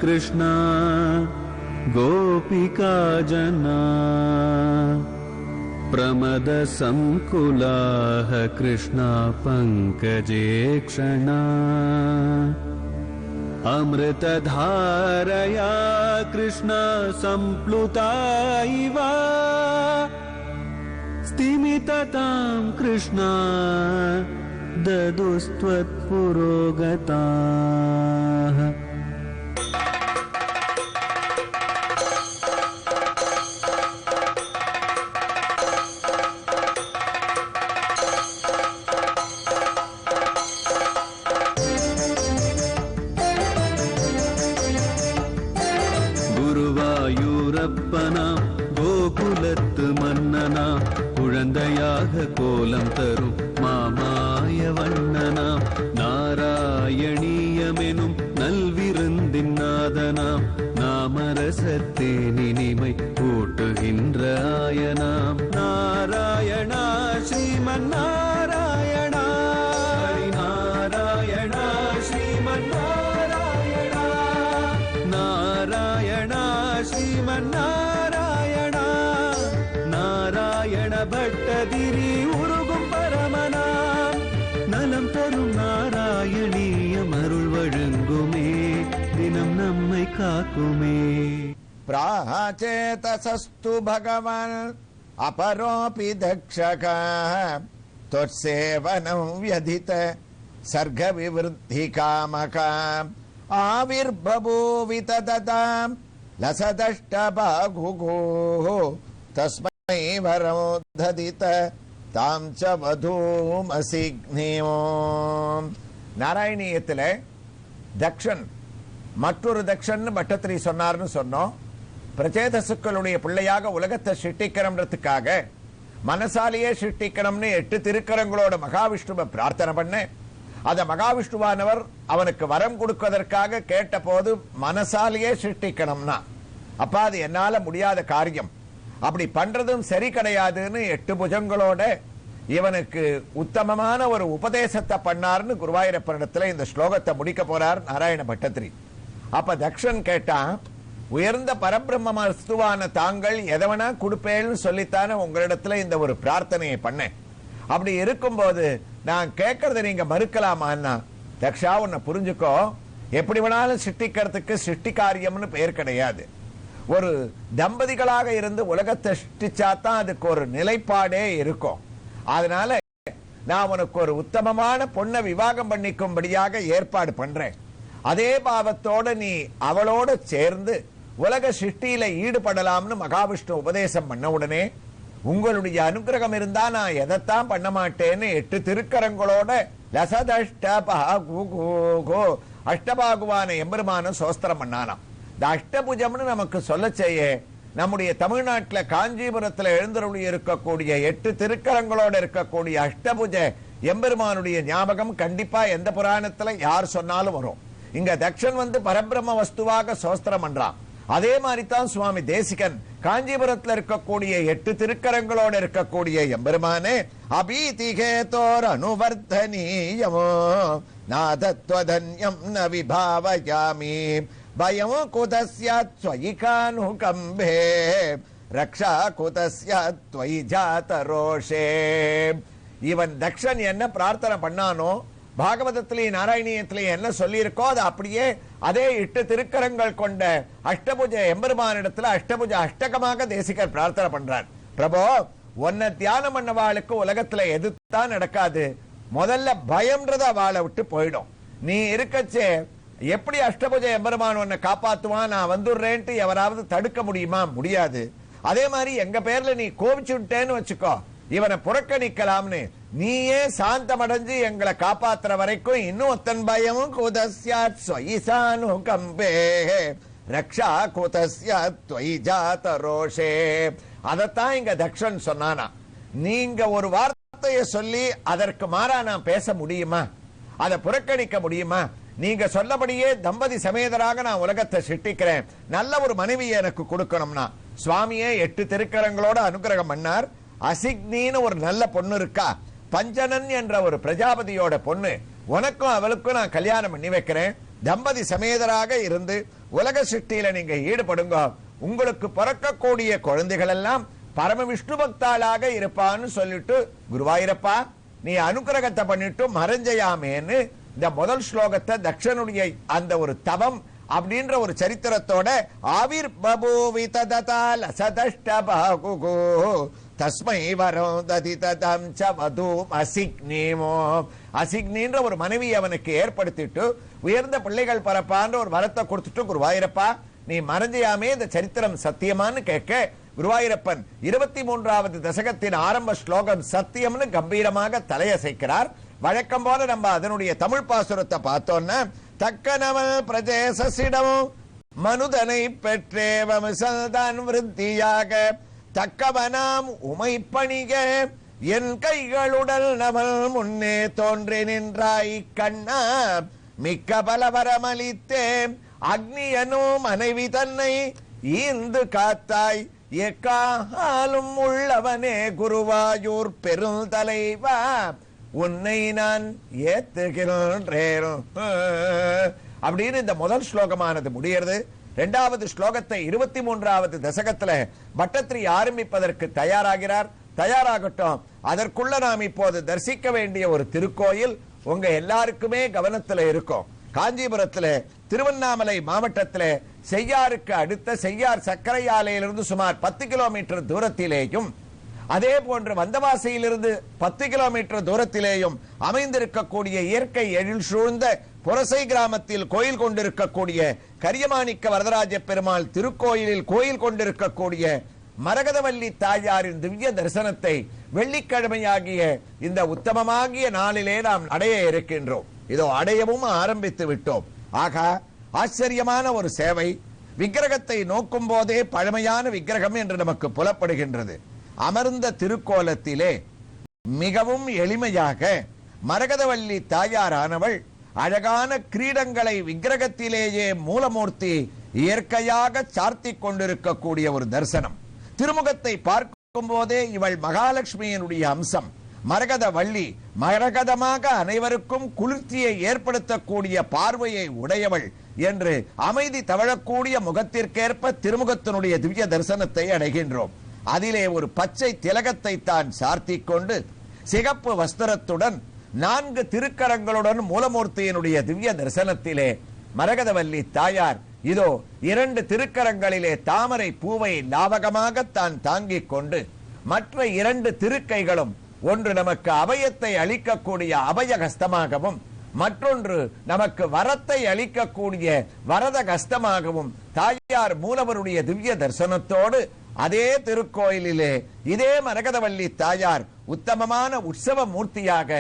कृष्णा गोपिका जना प्रमद संकुलाः कृष्णा पंकजे क्षणा अमृतधारया कृष्णा संप्लुता इव स्तिमिततां कृष्णा ददुस्त्वत्पुरोगताः। குருவாயூரப்பனா கோகுலத்து மன்னனா குழந்தையாக கோலம் தரும் மாமாய வண்ணனாம் நாராயணீயமெனும் நல்விருந்தின் நாதனாம் நாமரசத்தேன் இனிமை கூட்டுகின்ற ஆயனாம் நாராயணா ஸ்ரீமன் நாராயணா நாராயணா ஸ்ரீமன் நாராயணா நாராயணா ஸ்ரீமன் நாராயணா நாராயண பட்டதிரி உருகும் பரமனாம் நலம் தரும் நாராயணீயம் அருள் வழங்குமே தினம் நம்மை காக்குமே. प्राचेतसस्तु भगवान् अपरोऽपि दक्षकः त्वत्सेवनं व्यधित सर्गविवृद्धिकामकः आविर्बभूवित तदां लसदष्टबाहुः तस्मै वरं ददित तां च वधूमसिग्नियो. நாராயணியத்திலே தக்ஷன் மற்றொரு தக்ஷன் பட்டத்திரி சொன்னார்னு சொன்னோம். பிரச்சேதசுக்களுடைய பிள்ளையாக உலகத்தை சிருஷ்டிக்கணும்ன்றதுக்காக மனசாலேயே சிருஷ்டிக்கணும்னு 8 திருக்கரங்களோட மகாவிஷ்ணுவை பிரார்த்தனை பண்ண அத மகாவிஷ்ணுவானவர் அவனுக்கு வரம் கொடுப்பதற்காக கேட்ட போது மனசாலேயே சிருஷ்டிக்கணும்னா அப்ப அது என்னால முடியாத காரியம், அப்படி பண்றதும் சரி கிடையாதுன்னு 8 புஜங்களோட இவனுக்கு உத்தமமான ஒரு உபதேசத்தை பண்ணார்னு குருவாயூரப்பனிடத்துல இந்த ஸ்லோகத்தை முடிக்க போறார் நாராயண பட்டத்திரி. அப்ப தக்ஷன் கேட்டான், உயர்ந்த பரபிரம்ம வஸ்துவான தாங்கள் எதவனா கொடுப்பேன்னு சொல்லித்தானே உங்களிடத்துல இந்த ஒரு பிரார்த்தனையை பண்ணேன். அப்படி இருக்கும்போது நான் கேட்கறத நீங்க மறுக்கலாமான்னா, தக்ஷா உன்னை புரிஞ்சுக்கோ, எப்படி வேணாலும் சிருஷ்டிக்கிறதுக்கு சிருஷ்டி காரியம்னு பெயர் கிடையாது. ஒரு தம்பதிகளாக இருந்து உலகத்தை சிருஷ்டிச்சாதான் அதுக்கு ஒரு நிலைப்பாடே இருக்கும். அதனால நான் உனக்கு ஒரு உத்தமமான பொண்ணை விவாகம் பண்ணிக்கும்படியாக ஏற்பாடு பண்றேன். அதே பாவத்தோட நீ அவளோட சேர்ந்து உலக சிருஷ்டியில ஈடுபடலாம்னு மகாவிஷ்ணு உபதேசம் பண்ண உடனே, உங்களுடைய அனுகிரகம் இருந்தா நான் எதைத்தான் பண்ண மாட்டேன்னு 8 திருக்கரங்களோட அஷ்டபாகுவான எம்பெருமான சோஸ்திரம் பண்ணானாம். இந்த அஷ்டபுஜம்னு நமக்கு சொல்ல செய்ய நம்முடைய தமிழ்நாட்டில் காஞ்சிபுரத்தில் எழுந்தருளி இருக்கக்கூடிய 8 திருக்கரங்களோட இருக்கக்கூடிய அஷ்டபுஜ எம்பெருமானுடைய ஞாபகம் கண்டிப்பா எந்த புராணத்துல யார் சொன்னாலும் வரும். இங்க தக்ஷன் வந்து பரபிரம்ம வஸ்துவாக சோஸ்திரம் பண்றான். அதே மாதிரி தான் சுவாமி தேசிகன் காஞ்சிபுரத்தில் இருக்கக்கூடிய 8 திருக்கரங்களோட இருக்கக்கூடிய எம்பெருமானே அபீதிகேதோர் அனுவர்தனீயமோ நாதத்வதன்யம் ந விபாவயாமி பயம் குதஸ்யாத் ஸ்வயிகானுகம்பே ரக்ஷா குதஸ்யாத் ஸ்வயி ஜாதரோஷே. இவன் தக்ஷன் என்ன பிரார்த்தனை பண்ணானோ பாகவதத்திலேயே நாராயணியத்திலேயே என்ன சொல்லி இருக்கோ அது அப்படியே அதே 8 திருக்கரங்கள் கொண்ட அஷ்டபுஜ எம்பெருமானிடத்துல அஷ்டபுஜ அஷ்டகமாக தேசிகர் பிரார்த்தனை பண்றார். பிரபோ, உன்னை தியானம் பண்ணவாளுக்கு உலகத்துல எதுதான் நடக்காது, முதல்ல பயம்ன்றத அவளை விட்டு போயிடும். நீ இருக்கச்சே எப்படி அஷ்டபுஜ எம்பெருமான் உன்னை காப்பாத்துவான், நான் வந்துடுறேன்ட்டு எவராவது தடுக்க முடியுமா? முடியாது. அதே மாதிரி எங்க பேர்ல நீ கோபிச்சுட்டேன்னு வச்சுக்கோ, இவனை புறக்கணிக்கலாம்னு நீயே சாந்தமடைஞ்சு எங்களை காப்பாத்துற வரைக்கும் இன்னும் ஒத்தன் பயமும் குதஸ்யாத் ஸ்வயிசானு கம்பே ரக்ஷா குதஸ்யாத் ஸ்வயி ஜாதரோஷே. அதத்தான் இங்க தக்ஷன் சொன்னானா. நீங்க ஒரு வார்த்தையை சொல்லி அதற்கு மாறா நான் பேச முடியுமா? அதை புறக்கணிக்க முடியுமா? நீங்க சொல்லபடியே தம்பதி சமேதராக நான் உலகத்தை சிருஷ்டிக்கிறேன், நல்ல ஒரு மனைவி எனக்கு கொடுக்கணும்னா சுவாமியே 8 திருக்கரங்களோட அனுகிரகம் பண்ணார். அசிக்னின்னு ஒரு நல்ல பொண்ணு இருக்கா, பஞ்சனன் என்ற ஒரு பிரஜாபதியோட பொண்ணு, உனக்கும் அவளுக்கும் நான் கல்யாணம் பண்ணி வைக்கிறேன். தம்பதி சமேதராக இருந்து உலக சிருஷ்டியில நீங்க ஈடுபடுங்க, உங்களுக்கு பிறக்கக்கூடிய குழந்தைகள் எல்லாம் பரம விஷ்ணு பக்தாளாக இருப்பான்னு சொல்லிட்டு, குருவாயிரப்பா நீ அனுகிரகத்தை பண்ணிட்டு மறைஞ்சையாமேன்னு இந்த முதல் ஸ்லோகத்தை தக்ஷனுடைய அந்த ஒரு தவம் அப்படின்ற ஒரு சரித்திரத்தோட ஆவிர் பபூவி தததால் சதஷ்டபாகு தஸ்மை வரம் ததிததம் ச வதூம் அசிக்னீமோ. அசிக்னின்ற ஒரு மனைவி அவனுக்கு ஏற்படுத்திட்டு உயர்ந்த பிள்ளைகள் பரப்பான்ற ஒரு வரத்தை கொடுத்துட்டு, குருவாயிரப்பா நீ மறைஞ்சியாமே இந்த சரித்திரம் சத்தியமான்னு கேட்க, குருவாயிரப்பன் 23வது தசகத்தின் ஆரம்ப ஸ்லோகம் சத்தியம்னு கம்பீரமாக தலையசைக்கிறார். வழக்கம் போல நம்ம அதனுடைய தமிழ் பாசுரத்தை பார்த்தோம்னா, தக்கனவள் பிரஜேசிடம் மனுதனை பெற்றேவம் சல்தான் விருத்தியாக தக்கவனாம் உமை பணிக என் கைகளுடல் நவல் முன்னே தோன்றி நின்றாய் கண்ணா மிக்க பலவரமளித்தே அக்னியனோ மனைவி தன்னை ஈந்து காத்தாய் எக்காலும் உள்ளவனே குருவாயூர் பெருந்தலைவா உன்னை நான் ஏத்துகிறேன் அப்படின்னு இந்த முதல் ஸ்லோகமானது முடிகிறது. இரண்டாவது ஸ்லோகத்தை 23வது தசகத்துல பட்டத்திரி ஆரம்பிப்பதற்கு தயாராகிறார். தயாராகட்டும். அதற்குள்ள நாம் இப்போது தரிசிக்க வேண்டிய ஒரு திருக்கோயில் உங்க எல்லாருக்குமே கவனத்துல இருக்கும். காஞ்சிபுரத்துல திருவண்ணாமலை மாவட்டத்துல செய்யாருக்கு அடுத்த செய்யார் சர்க்கரை ஆலையிலிருந்து சுமார் 10 கிலோமீட்டர் தூரத்திலேயும், அதே போன்று வந்தவாசியிலிருந்து 10 கிலோமீட்டர் தூரத்திலேயும் அமைந்திருக்கக்கூடிய இயற்கை எழில் சூழ்ந்த புரசை கிராமத்தில் கோயில் கொண்டிருக்கக்கூடிய கரியமாணிக்க வரதராஜ பெருமாள் திருக்கோயிலில் கோயில் கொண்டிருக்கக்கூடிய மரகதவல்லி தாயாரின் திவ்ய தரிசனத்தை வெள்ளிக்கிழமையாகிய இந்த உத்தமமாகிய நாளிலே நாம் அடைய இருக்கின்றோம். இதோ அடையவும் ஆரம்பித்து விட்டோம். ஆக ஆச்சரியமான ஒரு சேவை. விக்கிரகத்தை நோக்கும் போதே பழமையான விக்கிரகம் என்று நமக்கு புலப்படுகின்றது. அமர்ந்த திருக்கோலத்திலே மிகவும் எளிமையாக மரகதவல்லி தாயாரானவள் அழகான கிரீடங்களை விக்கிரகத்திலேயே மூலமூர்த்தி இயற்கையாக சார்த்தி கொண்டிருக்கக்கூடிய ஒரு தரிசனம். திருமுகத்தை பார்க்கும் போதே இவள் மகாலட்சுமியினுடைய அம்சம். மரகதவள்ளி மரகதமாக அனைவருக்கும் குளிர்ச்சியை ஏற்படுத்தக்கூடிய பார்வையை உடையவள் என்று அமைதி தவழக்கூடிய முகத்திற்கேற்ப திருமுகத்தினுடைய திவ்ய தரிசனத்தை அடைகின்றோம். அதிலே ஒரு பச்சை திலகத்தை தான் சார்த்தி கொண்டு சிகப்பு வஸ்திரத்துடன் 4 திருக்கரங்களுடன் மூலமூர்த்தியினுடைய திவ்ய தரிசனத்திலே மரகதவல்லி தாயார் இதோ 2 திருக்கரங்களிலே தாமரை பூவை லாவகமாக தான் தாங்கிக் கொண்டு, மற்ற 2 திருக்கைகளும் ஒன்று நமக்கு அபயத்தை அளிக்கக்கூடிய அபய கஸ்தமாகவும், மற்றொன்று நமக்கு வரத்தை அளிக்கக்கூடிய வரத கஸ்தமாகவும் தாயார் மூலவருடைய திவ்ய தரிசனத்தோடு அதே திருக்கோயிலிலே இதே மரகதவல்லி தாயார் உத்தமமான உற்சவ மூர்த்தியாக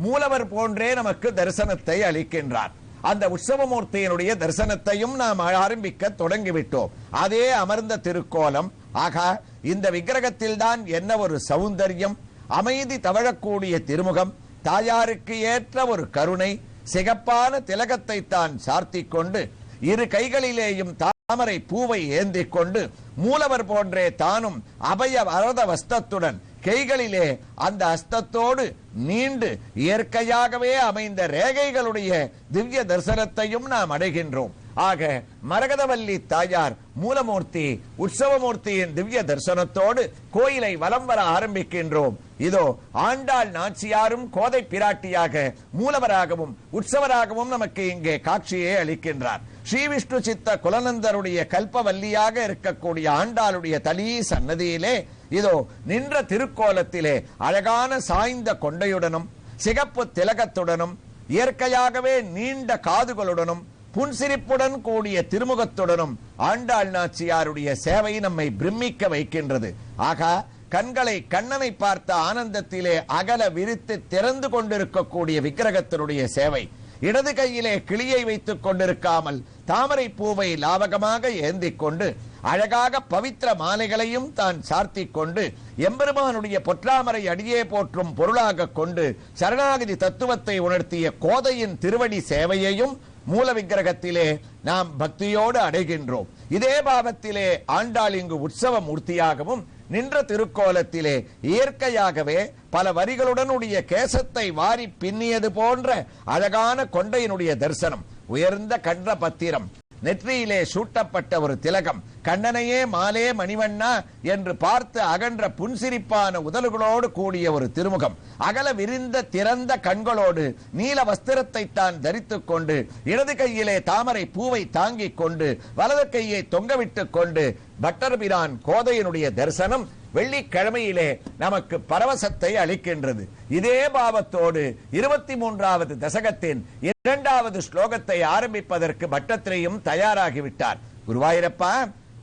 மூலவர் போன்றே நமக்கு தரிசனத்தை அளிக்கின்றார். அந்த உற்சவமூர்த்தியினுடைய தரிசனத்தையும் நாம் ஆரம்பிக்க தொடங்கிவிட்டோம். அதே அமர்ந்த திருக்கோலம். ஆக இந்த விக்கிரகத்தில் தான் என்ன ஒரு சௌந்தர்யம்! அமைதி தவழக்கூடிய திருமுகம், தாயாருக்கு ஏற்ற ஒரு கருணை, சிகப்பான திலகத்தை தான் சார்த்தி கொண்டு 2 கைகளிலேயும் தாமரை பூவை ஏந்திக் கொண்டு மூலவர் போன்றே தானும் அபய வரத வஸ்தத்துடன் கைகளிலே அந்த அஸ்தத்தோடு நீண்டு இயற்கையாகவே அமைந்த ரேகைகளுடைய திவ்ய தரிசனத்தையும் நாம் அடைகின்றோம். ஆக மரகதவல்லி தாயார் மூலமூர்த்தி உற்சவமூர்த்தியின் திவ்ய தரிசனத்தோடு கோயிலை வலம் வர ஆரம்பிக்கின்றோம். இதோ ஆண்டாள் நாச்சியாரும் கோதை பிராட்டியாக மூலவராகவும் உற்சவராகவும் நமக்கு இங்கே காட்சியை அளிக்கின்றார். ஸ்ரீ விஷ்ணு சித்த குலநந்தருடைய கல்பவல்லியாக இருக்கக்கூடிய ஆண்டாளுடைய தலி சன்னதியிலே இதோ நின்ற திருக்கோலத்திலே அழகான சாய்ந்த கொண்டையுடனும் சிகப்பு திலகத்துடனும் இயற்கையாகவே நீண்ட காதுகளுடனும் புன்சிரிப்புடன் கூடிய திருமுகத்துடனும் ஆண்டாள் நாச்சியாருடைய சேவை நம்மை பிரமிக்க வைக்கின்றது. ஆகா, கண்களை கண்ணனை பார்த்த ஆனந்தத்திலே அகல விரித்து திறந்து கொண்டிருக்கக்கூடிய விக்கிரகத்தினுடைய சேவை. இடது கையிலே கிளியை வைத்துக் கொண்டிருக்காமல் தாமரை பூவை லாவகமாக ஏந்திக் கொண்டு அழகாக பவித்திர மாலைகளையும் தான் சார்த்தி கொண்டு எம்பெருமானுடைய பொற்றாமரை அடியே போற்றும் பொருளாக கொண்டு சரணாகதி தத்துவத்தை உணர்த்திய கோதையின் திருவடி சேவையையும் மூல விக்கிரகத்திலே நாம் பக்தியோடு அடைகின்றோம். இதே பாவத்திலே ஆண்டாள் இங்கு உற்சவ மூர்த்தியாகவும் நின்ற திருக்கோலத்திலே இயற்கையாகவே பல வரிகளுடனுடைய கேசத்தை வாரி பின்னியது போன்ற அழகான கொண்டையினுடைய தரிசனம், உயர்ந்த கண்ட பத்திரம், நெற்றியிலே சூட்டப்பட்ட ஒரு திலகம், கண்ணனையே மாலே மணிவண்ணா என்று பார்த்து அகன்ற புன்சிரிப்பான உதல்களோடு கூடிய ஒரு திருமுகம், அகல விரிந்த திறந்த கண்களோடு நீல வஸ்திரத்தை தான் தரித்துக் கொண்டு இடது கையிலே தாமரை பூவை தாங்கிக் கொண்டு வலது கையை தொங்கவிட்டுக் கொண்டு பட்டர்பிரான் கோதையினுடைய தரிசனம் வெள்ளிக்கிழமையிலே நமக்கு பரவசத்தை அளிக்கின்றது. இதே பாவத்தோடு 23வது தசகத்தின் 2வது ஸ்லோகத்தை ஆரம்பிப்பதற்கு பட்டத்திரியும் தயாராகிவிட்டார். குருவாயூரப்பா,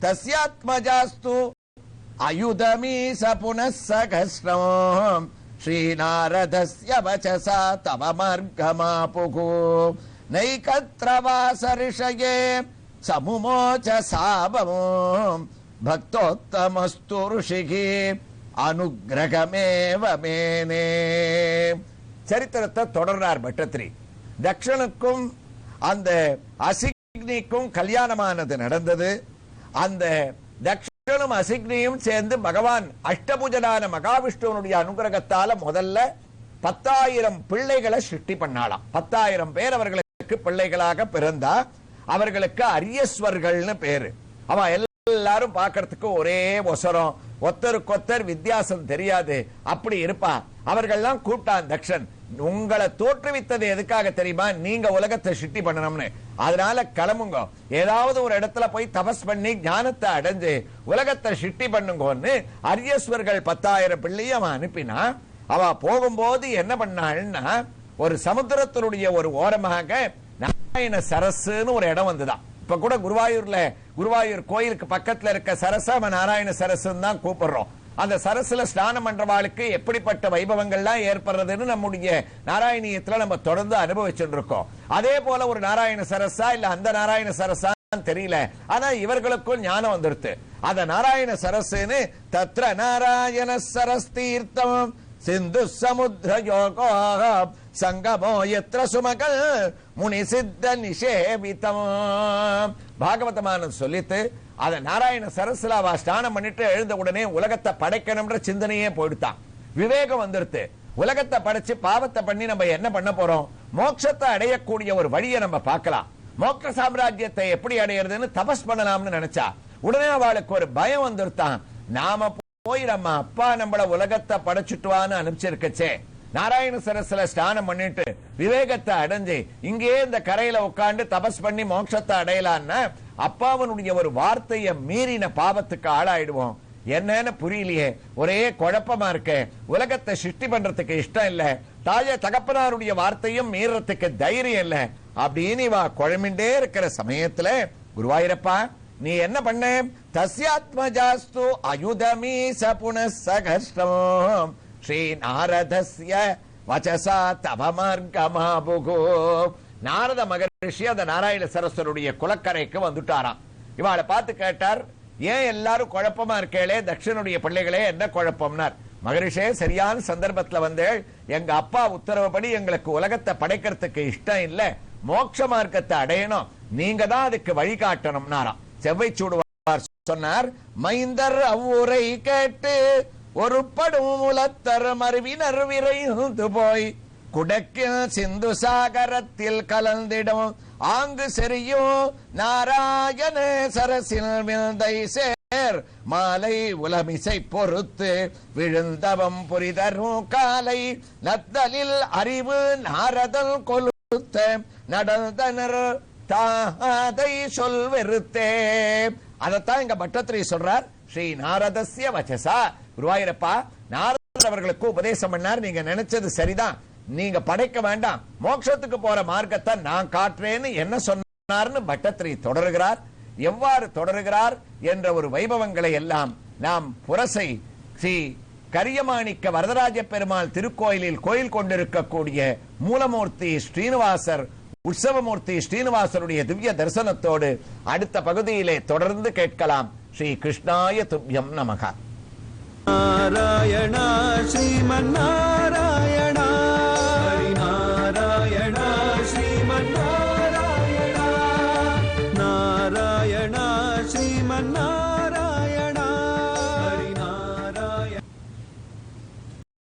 தஸ்யாத்மஜாஸ்து அயுதமீச புனஸ்ஸகஸ்ரம் ஸ்ரீநாரதஸ்ய வசசா தவ மார்கமாபுகு நைகத்ரவாச ரிஷயே சமுமோச சாபமோ பக்தோத்தமஸ்து ருஷிகி அனுகிரகமேவ மேனே. சரித்திரத்தை தொடர்றார் பட்டத்திரி. தக்ஷனுக்கும் அந்த அசிக்னிக்கும் கல்யாணமானது நடந்தது. அந்த தக்ஷனும் அசிக்னியும் சேர்ந்து பகவான் அஷ்டபுஜனான மகாவிஷ்ணுவனுடைய அனுகிரகத்தால முதல்ல 10,000 பிள்ளைகளை சிருஷ்டி பண்ணாலாம். 10,000 பேர் அவர்களுக்கு பிள்ளைகளாக பிறந்தா அவர்களுக்கு அரியஸ்வர்கள்னு பேரு. அவன் எல்லாரும் பார்க்கறதுக்கு ஒரே ஒசரம், ஒத்தருக்கொத்தர் வித்தியாசம் தெரியாது, அப்படி இருப்பா. அவர்கள்லாம் கூப்பிட்டான் தக்ஷன். உங்களை தோற்றுவித்தது எதுக்காக தெரியுமா? நீங்க உலகத்தை சிருஷ்டி பண்ணணும்னு. அதனால கிளம்புங்க, ஏதாவது ஒரு இடத்துல போய் தபஸ் பண்ணி ஞானத்தை அடைஞ்சு உலகத்தை சிருஷ்டி பண்ணுங்கன்னு அரியஸ்வர்கள் 10,000 பிள்ளையும் அவன் அனுப்பினா. அவ போகும்போது என்ன பண்ணாள்னா, ஒரு சமுத்திரத்தினுடைய ஒரு ஓரமாக நாராயண சரஸ்ன்னு ஒரு இடம் வந்துதான். இப்ப கூட குருவாயூர் கோயிலுக்கு பக்கத்துல இருக்க சரச நாராயண சரஸ்ன்னு தான் கூப்பிடுறோம். அந்த சரஸ்ல ஸ்நானம் பண்றவாளுக்கு எப்படிப்பட்ட வைபவங்கள்லாம் ஏற்படுறதுன்னு நம்முடைய நாராயணியத்துல நம்ம தொடர்ந்து அனுபவிச்சுட்டு இருக்கோம். அதே போல ஒரு நாராயண சரஸா இல்ல அந்த நாராயண சரஸா தெரியல, ஆனா இவர்களுக்கும் ஞானம் வந்துருது. அத நாராயண சரஸ்ன்னு தத்ர நாராயண சரஸ் தீர்த்தம் சிந்து சமுத்திர யோகோ சங்கமோ எத்திர சுமகள் முனி சித்த நிஷேபிதம். பாகவதமான சொல்லிட்டு அத நாராயண சரஸ்ல அவ ஸ்நானம் பண்ணிட்டு எழுந்த உடனே உலகத்தை படைக்கணும்ன்ற சிந்தனையே போயிடுத்தான். விவேகம் வந்துருது. உலகத்தை படைச்சு பாவத்தை பண்ணி நம்ம என்ன பண்ண போறோம்? மோட்சத்தை அடையக்கூடிய ஒரு வழியை நம்ம பார்க்கலாம். மோட்ச சாம்ராஜ்யத்தை எப்படி அடையிறதுன்னு தபஸ் பண்ணலாம்னு நினைச்சா உடனே அவளுக்கு ஒரு பயம் வந்துருத்தான். நாம போய் நம்ம அப்பா நம்மள உலகத்தை படைச்சுட்டுவான்னு அனுப்பிச்சிருக்கச்சே, நாராயண சரஸ்ல ஸ்நானம் பண்ணிட்டு விவேகத்தை அடைஞ்சு இங்கே இந்த கரையில உட்காந்து தபஸ் பண்ணி மோட்சத்தை அடையலான்னா அப்பாவனுடைய ஒரு வார்த்தையை மீறின பாவத்துக்கு ஆளாயிடுவோம். என்னன்னு புரியலையே, ஒரே குழப்பமா இருக்க, உலகத்தை சிருஷ்டி பண்றதுக்கு இஷ்டம் இல்ல, தாய தகப்பனாருடைய வார்த்தையும் மீறத்துக்கு தைரியம் இல்ல அப்படின்னு இவா குழம்பிண்டே இருக்கிற சமயத்துல குருவாயூரப்பா நீ என்ன பண்ண? தஸ்யாத்மஜாஸ்து அயுதமீச புனஸ்ஸகஸ்ரம் ஸ்ரீ நாரதஸ்ய வசசா தவ மார்கமாபுகு. நாரத மகரிஷி அந்த நாராயண சரஸ்வருடைய குலக்கரைக்கு வந்துட்டாராம். இவாளை பார்த்து கேட்டார், ஏன் எல்லாரும் குழப்பமா இருக்கே, தக்ஷனுடைய பிள்ளைகளே என்ன குழப்பம்னார். மகரிஷே, சரியான சந்தர்ப்பத்துல வந்து எங்க அப்பா உத்தரவுப்படி எங்களுக்கு உலகத்தை படைக்கிறதுக்கு இஷ்டம் இல்ல, மோட்ச மார்க்கத்தை அடையணும், நீங்க தான் அதுக்கு வழிகாட்டணும்னாராம். செவ்வை சூடுவார் சொன்னார், மைந்தர் அவ்வூரை கேட்டு ஒரு படும் முலத்தர் மருவினர் விரைந்து போய் குடக்கில் சிந்து சாகரத்தில் கலந்திடும் ஆங்கு செறியும் நாராயண சரசில் விந்தை சேர் மாலை உலமிசை பொறுத்து விழுந்தவம் புரிதரும் காலை நத்தலில் அறிவு நாரதல் கொலுத்த நடந்தனர் தாதை சொல்வெருத்தே. அதத்தான் இங்க பட்டத்திரி சொல்றார். ஸ்ரீ நாரதஸ்ய வசசா. குருவாயூரப்பா, நாரதர் அவர்களுக்கு உபதேசம் பண்ணார், நீங்க நினைச்சது சரிதான், நீங்க படைக்க வேண்டாம், மோட்சத்துக்கு போற மார்க்கத்தை நான் காட்டுறேன்னு என்ன சொன்னார்னு பட்டத்திரி தொடருகிறார். எவ்வாறு தொடருகிறார் என்ற ஒரு வைபவங்களை எல்லாம் நாம் புரசை ஸ்ரீ கரியமாணிக்க வரதராஜ பெருமாள் திருக்கோயிலில் கோயில் கொண்டிருக்கக்கூடிய மூலமூர்த்தி ஸ்ரீனிவாசர் உற்சவமூர்த்தி ஸ்ரீனிவாசருடைய திவ்ய தரிசனத்தோடு அடுத்த பகுதியிலே தொடர்ந்து கேட்கலாம். ஸ்ரீ கிருஷ்ணாய துப்யம் நமக. நாராயணா ஸ்ரீமன் நாராயணா